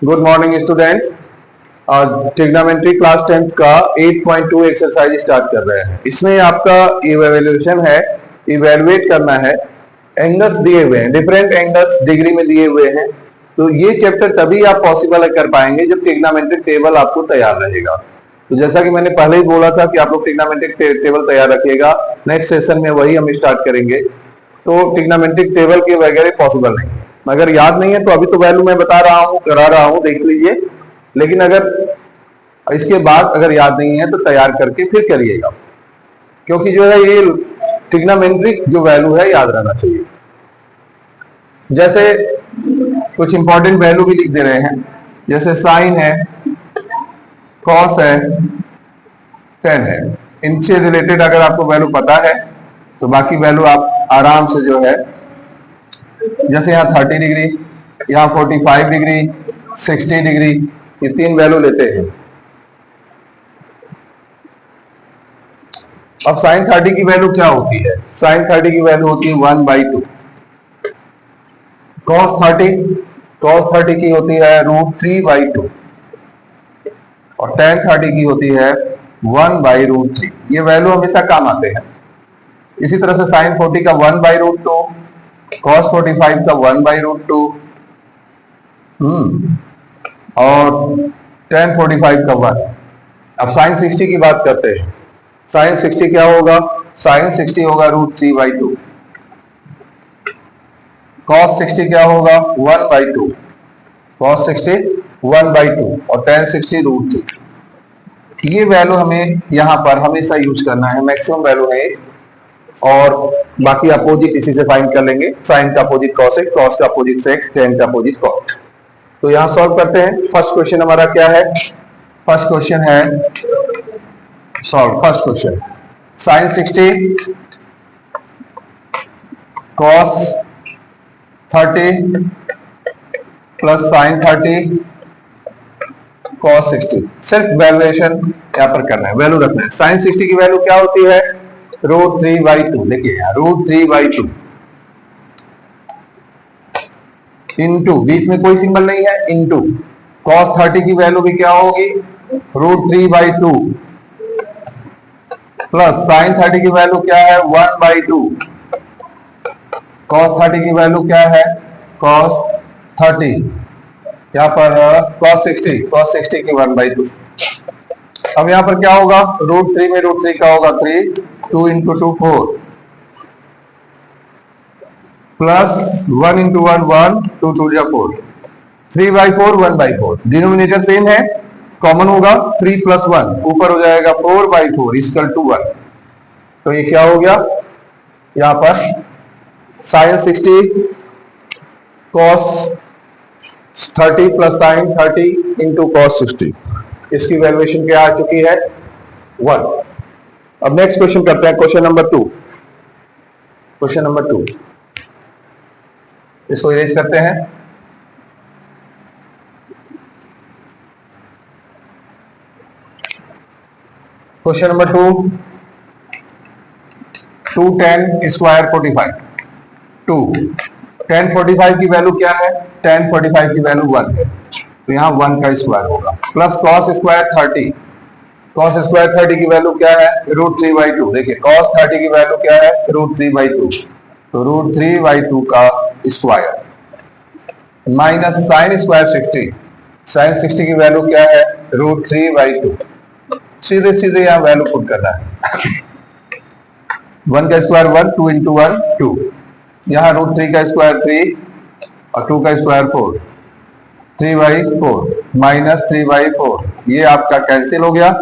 Good morning students. आज trigonometry class 10th का 8.2 exercise start कर रहे हैं। इसमें आपका इवैल्यूएशन है, इवैल्यूएट करना है। एंगल्स दिए हुए हैं, डिफरेंट एंगल्स डिग्री में दिए हुए हैं। तो ये चैप्टर तभी आप पॉसिबल कर पाएंगे जब ट्रिग्नोमेट्रिक टेबल आपको तैयार रहेगा। तो जैसा कि मैंने पहले ही बोला था कि आप लोग ट्रिग्नोमेट्रिक टेबल तैयार रखिएगा, नेक्स्ट सेशन में वही हम स्टार्ट करेंगे। तो ट्रिग्नोमेट्रिक टेबल के वगैरह पॉसिबल नहीं। अगर याद नहीं है तो अभी तो वैल्यू मैं बता रहा हूँ, करा रहा हूँ, देख लीजिए। लेकिन अगर इसके बाद अगर याद नहीं है तो तैयार करके फिर करिएगा, क्योंकि जो है ये ट्रिग्नोमेट्रिक जो वैल्यू है याद रहना चाहिए। जैसे कुछ इंपॉर्टेंट वैल्यू भी लिख दे रहे हैं, जैसे साइन है, कॉस है, टेन है। इनसे रिलेटेड अगर आपको वैल्यू पता है तो बाकी वैल्यू आप आराम से जो है, जैसे यहाँ 30 डिग्री, यहाँ 45 डिग्री, 60 डिग्री, ये तीन वैल्यू लेते हैं। अब साइन 30 की वैल्यू क्या होती है? साइन 30 की वैल्यू होती है 1/2। कॉस 30 की होती है √3/2 और टेन 30 की होती है 1/√3। ये वैल्यू हमेशा काम आते हैं। इसी तरह से साइन 40 का 1/√2, कॉस 45 का 1/√2 और टेन 45 का 1। अब साइन 60 की बात करते हैं। साइन 60 क्या होगा? साइन 60 होगा √3/2। कॉस 60 क्या होगा? 1/2। कॉस 60 1/2 और टेन 60 √3। ये वैल्यू हमें यहाँ पर हमेशा यूज करना है, मैक्सिमम वैल्यू है। और बाकी अपोजिट इसी से फाइंड कर लेंगे। साइन का अपोजिट कॉसेक, कॉस का अपोजिट सेक, टेन का अपोजिट कॉट। तो यहाँ सॉल्व करते हैं। फर्स्ट क्वेश्चन हमारा क्या है? फर्स्ट क्वेश्चन है solve. First question, sine 60 cos 30 plus sine 30 cos 60। सिर्फ वैल्यूएशन यहाँ पर करना है, वैल्यू रखना है। साइन 60 की वैल्यू क्या होती है? √3/2। देखिए यहाँ √3/2 इंटू, बीच में कोई सिंबल नहीं है, इंटू कॉस 30 की वैल्यू भी क्या होगी? √3/2 प्लस साइन 30 की वैल्यू क्या है? 1/2। कॉस 30 की वैल्यू क्या है? कॉस 30 यहाँ पर कॉस 60 की 1/2। अब यहाँ पर क्या होगा? √3 में √3 का होगा 3, 2 into 2 4 plus 1 into 1 1, 2 2 4, 3/4 1/4। Denominator same है, कॉमन होगा 3 प्लस 1, ऊपर हो जाएगा 4/4 इक्वल टू 1। तो ये क्या हो गया? यहाँ पर sine 60 cos 30 plus sine 30 into cos 60, इसकी वैल्यूएशन क्या आ चुकी है? 1। अब नेक्स्ट क्वेश्चन करते हैं, क्वेश्चन नंबर 2। क्वेश्चन नंबर 2, इसको इरेज करते हैं। Question number 2, 2 10 square 45। 2 10 45 की वैल्यू क्या है? 10 45 की वैल्यू 1 है, तो यहाँ 1 का स्क्वायर होगा। Plus cos square 30। Cos square 30 की वैल्यू क्या है? √3/2। देखिए कॉस 30 की वैल्यू क्या है? √3/2, तो √3/2 का square minus sine square 60। Sine 60 की वैल्यू क्या है? √3/2। सीधे सीधे यहाँ वैल्यू पुट करना है। 1 का स्क्वायर 1, 2 इंटू 1 2, यहाँ √3 का स्क्वायर 3 और 2 का स्क्वायर 4, 3/4 माइनस 3/4, ये आपका कैंसिल हो गया।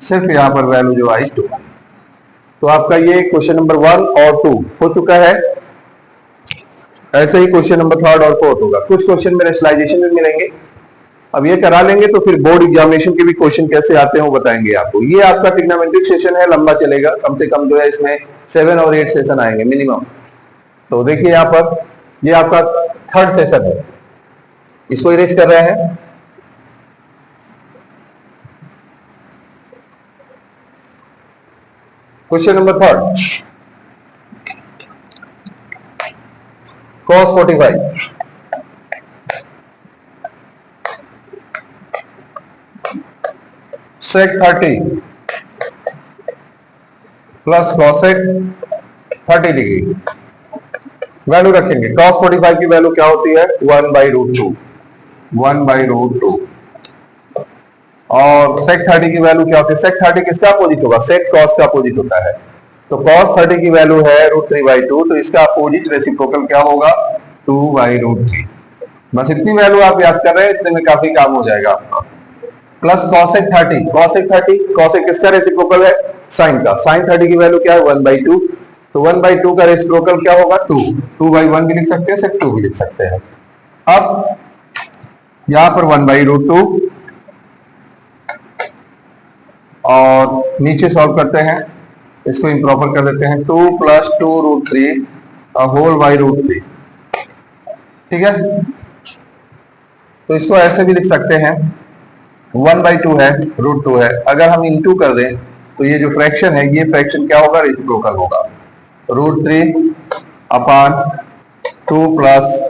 सिर्फ यहाँ पर वैल्यू जो आई 2। तो आपका ये क्वेश्चन नंबर 1 और 2 हो चुका है। ऐसे ही क्वेश्चन नंबर 3 और 4 होगा। कुछ क्वेश्चन में रेशनलाइजेशन में मिलेंगे। अब ये करा लेंगे तो फिर बोर्ड एग्जामिनेशन के भी क्वेश्चन कैसे आते हैं वो बताएंगे आपको। ये आपका ट्रिग्नोमेट्रिक सेशन है, लंबा चलेगा, कम से कम जो है इसमें 7 और 8 सेशन आएंगे मिनिमम। तो देखिए यहाँ पर ये आपका 3rd सेशन है, इसको इरेज कर रहे हैं। Question number 3, cos 45 sec 30 plus cosec 30 degree. Value रखेंगे। cos 45 की वैल्यू क्या होती है? 1/√2, 1/√2। और sec 30 की वैल्यू क्या होती है? sec 30 किसका अपोजिट होगा? sec cos का अपोजिट होता है। तो cos 30 की वैल्यू है √3/2, तो इसका अपोजिट रेसिप्रोकल क्या होगा? 2/√3। बस इतनी वैल्यू आप याद कर रहे हैं, इतने में काफी काम हो जाएगा आपका। प्लस cosec 30, cosec 30, cosec किसका रेसिप्रोकल है? sin का। sin 30 की वैल्यू क्या है? 1/2। तो 1/2 का रेसिप्रोकल क्या होगा? 2। 2/1 भी लिख सकते हैं, सिर्फ 2 भी लिख सकते हैं। अब यहां पर 1/√2 और नीचे सॉल्व करते हैं, इसको इम्प्रॉपर कर देते हैं। 2 + 2√3 होल बाई √3। ठीक है, तो इसको ऐसे भी लिख सकते हैं, 1/2 है, √2 है। अगर हम इंटू कर दें तो ये जो फ्रैक्शन है, ये फ्रैक्शन क्या होगा? रेसिप्रोकल होगा। √3/2 +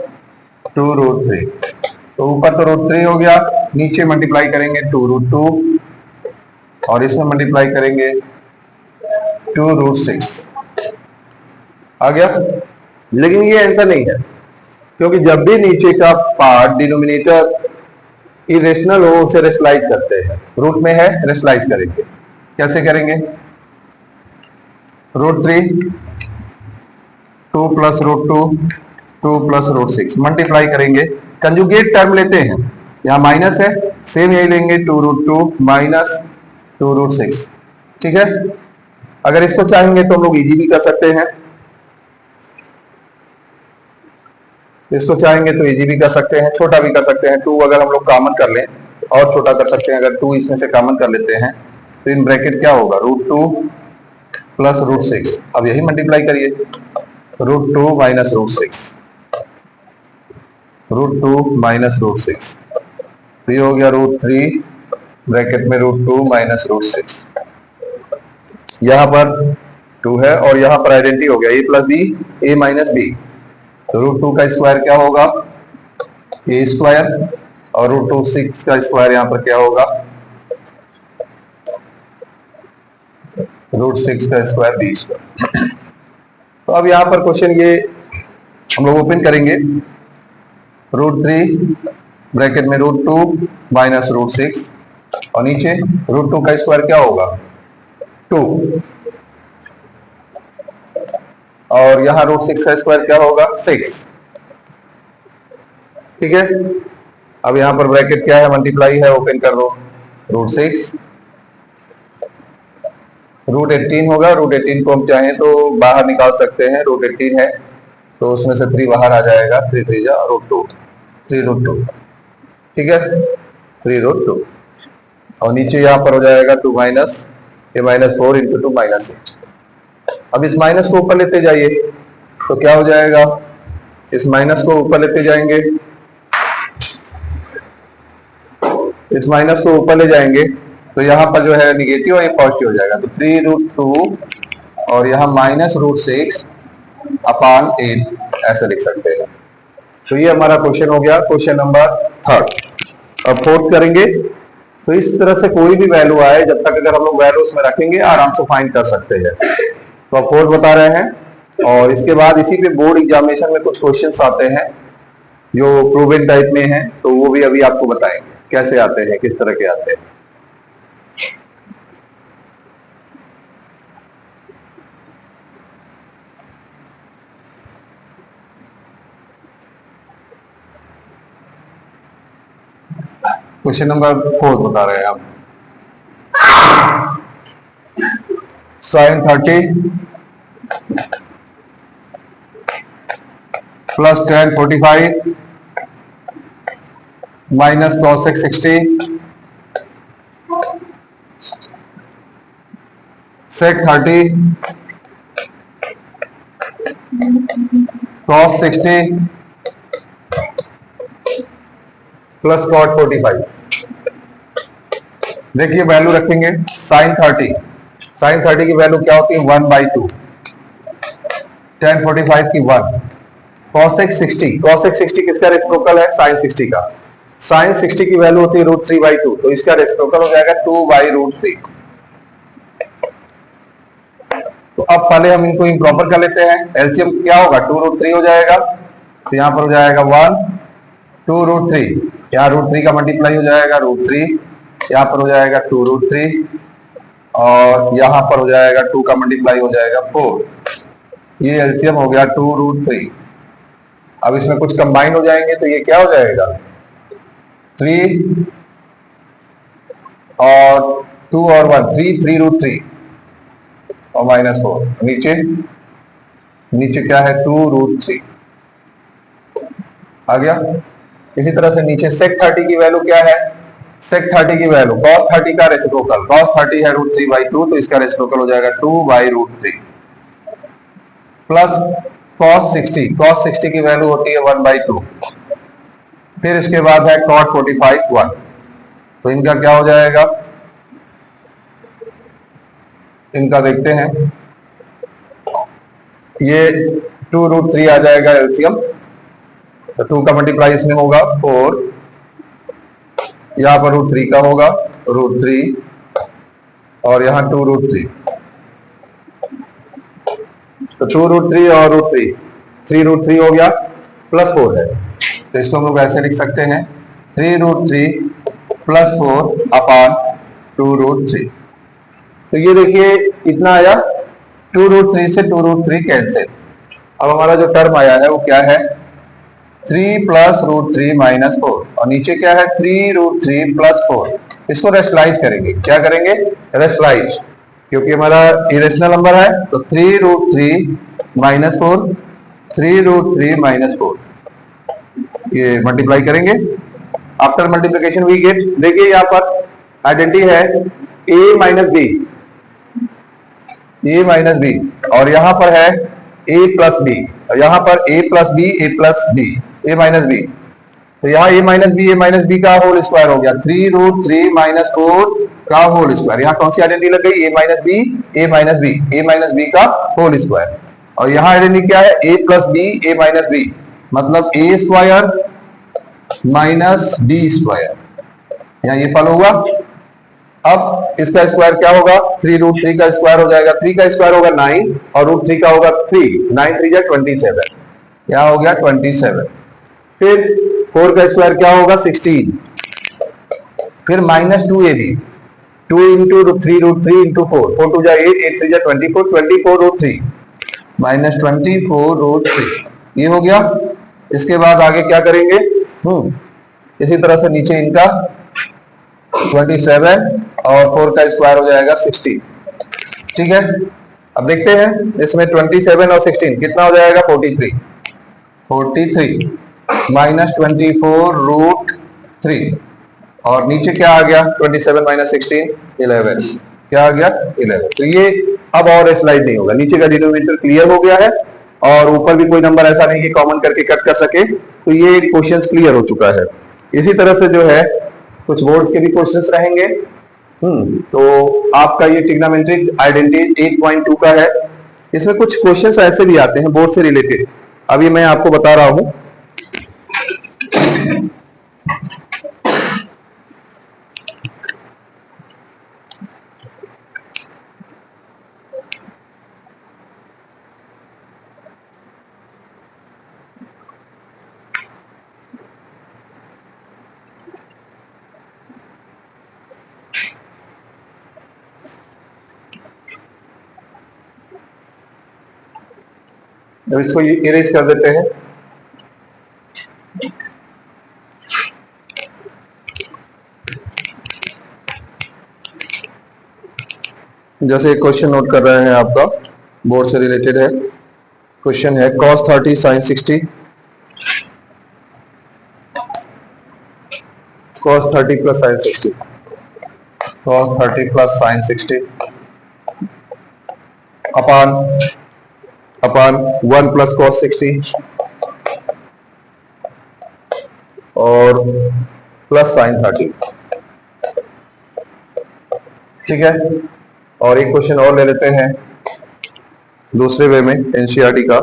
2√3। तो ऊपर तो √3 हो गया, नीचे मल्टीप्लाई करेंगे 2√2 और इसमें मल्टीप्लाई करेंगे 2√6। आ गया। लेकिन ये आंसर नहीं है, क्योंकि जब भी नीचे का पार्ट डिनोमिनेटर इरेशनल हो उसे रेशनलाइज करते हैं। रूट में है, रेशनलाइज करेंगे। कैसे करेंगे? √3 2 + √2 2 + √6 मल्टीप्लाई करेंगे। कंजुगेट टर्म लेते हैं, यहाँ माइनस है, सेम यही लेंगे 2√2 माइनस 2√6। ठीक है, अगर इसको चाहेंगे तो हम लोग इजी भी कर सकते हैं, इसको चाहेंगे तो इजी भी कर सकते हैं, छोटा भी कर सकते हैं। 2 अगर हम लोग कॉमन कर लें और छोटा कर सकते हैं। अगर 2 इसमें से कॉमन कर लेते हैं तो इन ब्रैकेट क्या होगा? √2 + √6। अब यही मल्टीप्लाई करिए, √2 माइनस √6, √2 माइनस √6। तो ये हो गया √3 ब्रैकेट में √2 माइनस √6। यहां पर 2 है और यहां पर आइडेंटिटी हो गया a + b, a - b। तो √2 का स्क्वायर क्या होगा? a² और √6 का स्क्वायर यहाँ पर क्या होगा? √6 का स्क्वायर b²। तो अब यहाँ पर क्वेश्चन ये हम लोग ओपन करेंगे, √3 ब्रैकेट में √2 माइनस √6 और नीचे √2 का स्क्वायर क्या होगा? 2 और यहाँ √6 का स्क्वायर क्या होगा? 6। ठीक है, अब यहाँ पर ब्रैकेट क्या है? मल्टीप्लाई है, ओपन कर दो। √6 √18 होगा। √18 को हम चाहें तो बाहर निकाल सकते हैं, √18 है तो उसमें से 3 बाहर आ जाएगा, 3 3 जा √2, 3√2। ठीक है, 3√2 और नीचे यहाँ पर हो जाएगा 2 माइनस ये -4 × 2 -8। अब इस माइनस को ऊपर लेते जाइए तो क्या हो जाएगा? इस माइनस को ऊपर लेते जाएंगे, इस माइनस को ऊपर ले जाएंगे तो यहाँ पर जो है निगेटिव और ये पॉजिटिव हो जाएगा। तो 3√2 और यहाँ -√6/8 ऐसे लिख सकते हैं। तो ये हमारा क्वेश्चन हो गया, क्वेश्चन नंबर 3। अब फोर्थ करेंगे। तो इस तरह से कोई भी वैल्यू आए, जब तक अगर हम लोग वैल्यू उसमें रखेंगे आराम से फाइंड कर सकते हैं। तो अब फोर्थ बता रहे हैं और इसके बाद इसी पे बोर्ड एग्जामिनेशन में कुछ क्वेश्चंस आते हैं जो प्रूवन टाइप में हैं, तो वो भी अभी आपको बताएंगे कैसे आते हैं, किस तरह के आते हैं। क्वेश्चन नंबर 4 बता रहे हैं आप। sin 30 plus tan 45 minus cosec 60 sec 30 cos 60 plus cot 45। देखिए वैल्यू रखेंगे। sin 30 की वैल्यू क्या होती है? 1/2, tan 45 की 1, cosec 60 किसका रेसिप्रोकल है? sin 60 का। साइन 60 की वैल्यू होती है √3/2, तो इसका रेसिप्रोकल हो जाएगा 2/√3। तो अब पहले हम इनको इम्प्रॉपर कर लेते हैं। एलसीएम क्या होगा, 2√3 हो जाएगा, तो यहाँ पर हो जाएगा 1 2√3, यहाँ √3 का मल्टीप्लाई हो जाएगा √3, यहाँ पर हो जाएगा 2√3 और यहाँ पर हो जाएगा 2 का मल्टीप्लाई हो जाएगा 4। ये एलसीएम हो गया 2√3। अब इसमें कुछ कंबाइन हो जाएंगे तो ये क्या हो जाएगा, 3 और 2 और 1, 3 और -4, नीचे नीचे क्या है 2√3 आ गया। इसी तरह से नीचे sec 30 की वैल्यू क्या है, sec 30 की वैल्यू cos 30 का रेसिप्रोकल, cos 30 है √3/2, तो इसका रेसिप्रोकल हो जाएगा 2/√3 प्लस cos 60 की वैल्यू होती है 1/2। फिर इसके बाद है cot 45 1, तो इनका क्या हो जाएगा, इनका देखते हैं, ये 2√3 आ जाएगा एलसीएम, तो 2 का मल्टीप्लाई इसमें होगा 4, यहाँ पर √3 का होगा √3 और यहाँ 2√3, तो 2√3 और √3 3√3 हो गया, प्लस 4 है, तो इसको हम लोग ऐसे लिख सकते हैं 3√3 प्लस 4 अपान 2√3। तो ये देखिए इतना आया, 2√3 से 2√3 कैंसिल। अब हमारा जो टर्म आया है वो क्या है, 3 प्लस √3 माइनस 4, और नीचे क्या है 3√3 प्लस 4। इसको रेशनलाइज करेंगे, क्या करेंगे, रेशनलाइज, क्योंकि हमारा इरेशनल नंबर है, तो 3√3 माइनस 4, 3√3 माइनस 4, ये मल्टीप्लाई करेंगे। आफ्टर मल्टीप्लीकेशन वी गेट, देखिए यहाँ पर आइडेंटिटी है a minus B, a minus B, और यहाँ पर है a प्लस बी, और यहाँ पर a plus B, a plus B, a minus B, तो यहाँ a माइनस बी का होल स्क्वायर हो गया, 3√3 माइनस 4 का होल स्क्वायर। यहाँ कौन सी आइडेंटिटी लग गई, a minus B, a minus B का होल स्क्वायर, और यहाँ आइडेंटिटी क्या है, a plus B, a minus B, मतलब a square minus B square, यहाँ ये फल होगा। अब इसका स्क्वायर क्या होगा, 3√3 का स्क्वायर हो जाएगा, 3 का स्क्वायर होगा 9 और √3 का होगा 3, 9 3 27, यहाँ हो गया 27। फिर 4 का स्क्वायर क्या होगा 16, फिर -2ab, 2 इंटू 3√3 इंटू 4, 4 2 जा 8, 8 3 जा 24, 24√3 माइनस 24√3, ये हो गया। इसके बाद आगे क्या करेंगे, इसी तरह से नीचे इनका 27 और 4 का स्क्वायर हो जाएगा 16, ठीक है। अब देखते हैं इसमें 27 और 16 कितना हो जाएगा, 43 माइनस 24√3, और नीचे क्या आ गया 27 माइनस 16 11, क्या आ गया 11। तो ये अब और स्लाइड नहीं होगा, नीचे का डिनोमिनेटर क्लियर हो गया है और ऊपर भी कोई नंबर ऐसा नहीं कि कॉमन करके कट कर सके, तो ये क्वेश्चंस क्लियर हो चुका है। इसी तरह से जो है कुछ बोर्ड्स के भी क्वेश्चंस रहेंगे। तो आपका ये ट्रिग्नोमेट्रिक आइडेंटिटी 8.2 का है, इसमें कुछ क्वेश्चंस ऐसे भी आते हैं बोर्ड से रिलेटेड, अभी मैं आपको बता रहा हूं। अब इसको इरेज कर देते हैं। जैसे एक क्वेश्चन नोट कर रहे हैं, आपका बोर्ड से रिलेटेड है, क्वेश्चन है cos 30 sin 60, cos 30 plus sin 60, cos 30 plus sin 60 अपान 1 प्लस cos 60 और प्लस sin 30, ठीक है। और एक क्वेश्चन और ले लेते हैं दूसरे वे में एनसीईआरटी का।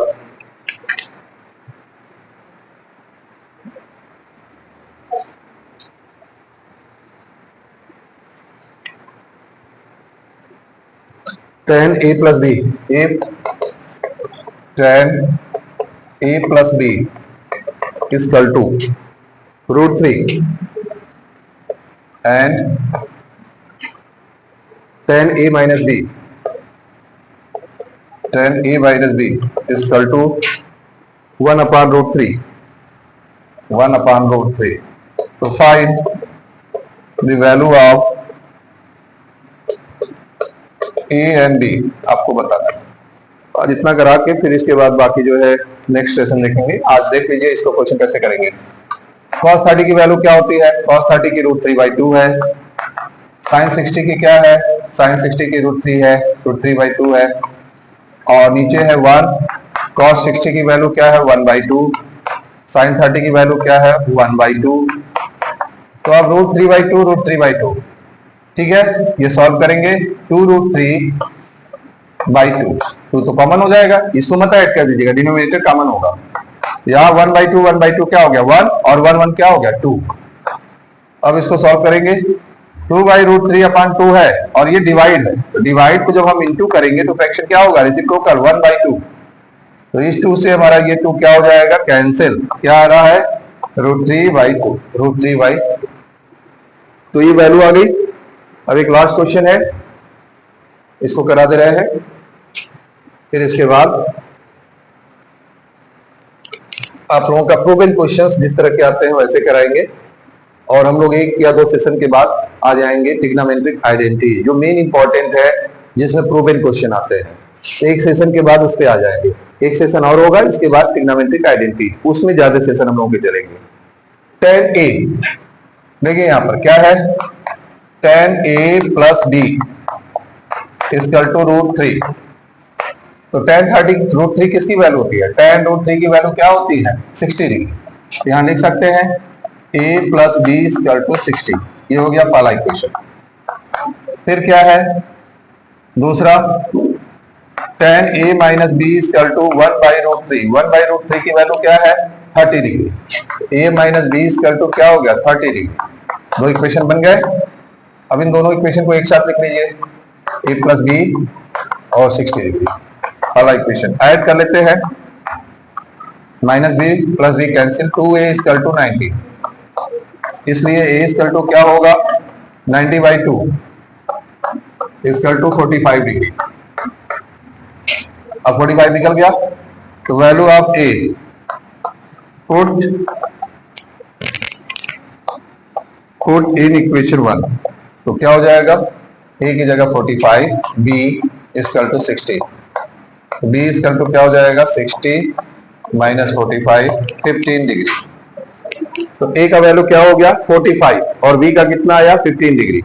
tan a plus b, tan a plus b is equal to √3 and tan a minus b, tan a minus b is equal to 1 upon √3, 1 upon √3. So find the value of a and b, आपको बताना है। आज इतना करा के फिर इसके बाद बाकी जो है नेक्स्ट सेशन देखेंगे। आज देख लीजिए इसको क्वेश्चन कैसे करेंगे। cos 30 की वैल्यू क्या होती है? cos 30 की √3/2 है। sin 60 की क्या है? sin 60 की √3 है, √3/2 है। और नीचे है 1, cos 60 की वैल्यू क्या है? 1/2। sin 30 की वैल्यू क्या है? 1/2। तो अब √3/2, √3/2, ठीक है, ये सॉल्व करेंगे। 2√3/2, 2 तो कॉमन हो जाएगा, इसको मत ऐड कर दीजिएगा, डिनोमिनेटर कॉमन होगा। यहाँ 1/2, 1/2 क्या हो गया? 1, और 1, 1 क्या हो गया? 2। अब इसको सॉल्व करेंगे। 2/√3/2 है और ये डिवाइड है, तो डिवाइड को जब हम इनटू करेंगे तो फ्रैक्शन क्या होगा? रेसिप्रोकल 1/2। तो इस 2 से हमारा ये 2 क्या हो जाएगा? कैंसिल। क्या आ रहा है? √3/2, √3/2। तो ये वैल्यू आ गई। अब एक लास्ट क्वेश्चन है, इसको करा दे रहे हैं। फिर इसके बाद आप लोगों का प्रूवन क्वेश्चंस जिस तरह के आते हैं वैसे कराएंगे, और हम लोग 1 या 2 सेशन के बाद आ जाएंगे ट्रिग्नोमेट्रिक आइडेंटिटी, जो मेन इंपॉर्टेंट है, जिसमें प्रूवन क्वेश्चन आते हैं। एक सेशन के बाद उस पर आ जाएंगे। एक सेशन और होगा इसके बाद ट्रिग्नोमेट्रिक आइडेंटिटी, उसमें ज्यादा सेशन हम लोग के चलेंगे। tan a, देखिए यहाँ पर क्या है? tan a plus b is equal to √3। तो tan 30 √3 किसकी वैल्यू होती है? tan √3 की वैल्यू क्या होती है? 60 डिग्री। यहाँ लिख सकते हैं a plus b is equal to 60। ये हो गया पहला इक्वेशन। फिर क्या है दूसरा? tan a minus b is equal to 1/√3। 1/√3 की वैल्यू क्या है? 30 degree. a minus b is equal to क्या हो गया? 30 डिग्री। दो इक्वेशन बन गए। अब इन दोनों इक्वेशन को एक साथ लिख लीजिए, a plus b और 60 डिग्री। पहला इक्वेशन ऐड कर लेते हैं, minus b plus b cancel, 2a is equal to 90, इसलिए a is equal to क्या होगा? 90/2 is equal to 45 डिग्री। अब 45 निकल गया, तो value of a, put in equation 1, तो क्या हो जाएगा? a की जगह 45, b is equal to 60, b is equal to क्या हो जाएगा? 60 minus 45, 15 डिग्री। तो a का वैल्यू क्या हो गया? 45, और b का कितना आया? 15 डिग्री।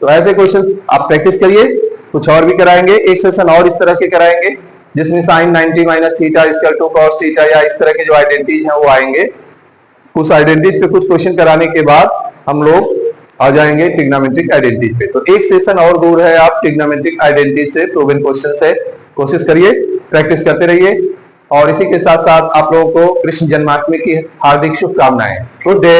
तो ऐसे क्वेश्चन आप प्रैक्टिस करिए, कुछ और भी कराएंगे, एक सेशन और इस तरह के कराएंगे जिसमें sin 90 minus theta is equal to cos theta, या इस तरह के जो आइडेंटिटीज हैं वो आएंगे। उस आइडेंटिटी पे कुछ क्वेश्चन कराने के बाद हम लोग आ जाएंगे ट्रिग्नोमेट्रिक आइडेंटिटी पे। तो एक सेशन और दूर है आप ट्रिग्नोमेट्रिक आइडेंटिटी से, प्रूवन क्वेश्चन से। कोशिश करिए, प्रैक्टिस करते रहिए, और इसी के साथ साथ आप लोगों को कृष्ण जन्माष्टमी की हार्दिक शुभकामनाएं। Good day.